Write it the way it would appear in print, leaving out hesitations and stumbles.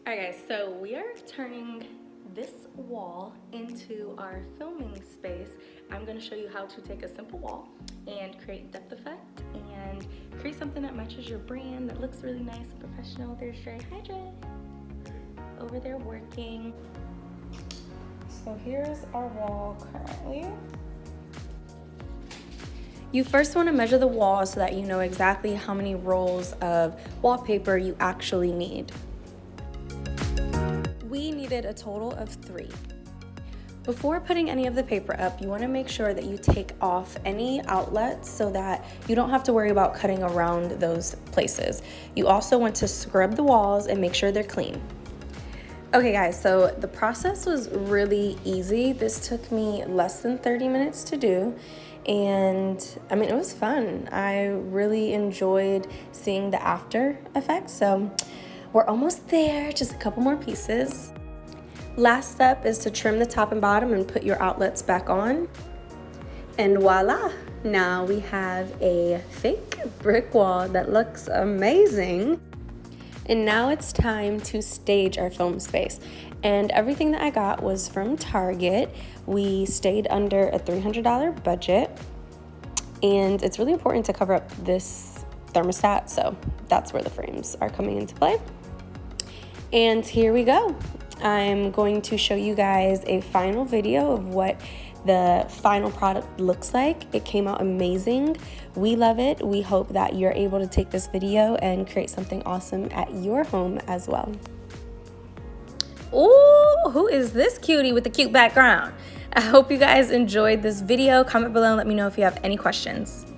Alright guys, so we are turning this wall into our filming space. I'm going to show you how to take a simple wall and create depth effect and create something that matches your brand that looks really nice and professional. There's Dre. Hi Dre. Over there working. So here's our wall currently. You first want to measure the wall so that you know exactly how many rolls of wallpaper you actually need. We needed a total of 3. Before putting any of the paper up, you want to make sure that you take off any outlets so that you don't have to worry about cutting around those places. You also want to scrub the walls and make sure they're clean. Okay guys, so the process was really easy. This took me less than 30 minutes to do. And I mean, it was fun. I really enjoyed seeing the after effects. So we're almost there, just a couple more pieces. Last step is to trim the top and bottom and put your outlets back on. And voila, now we have a fake brick wall that looks amazing. And now it's time to stage our film space. And everything that I got was from Target. We stayed under a $300 budget. And it's really important to cover up this thermostat, so that's where the frames are coming into play. And here we go. I'm going to show you guys a final video of what the final product looks like. It came out amazing. We love it. We hope that you're able to take this video and create something awesome at your home as well. Ooh, who is this cutie with the cute background? I hope you guys enjoyed this video. Comment below and let me know if you have any questions.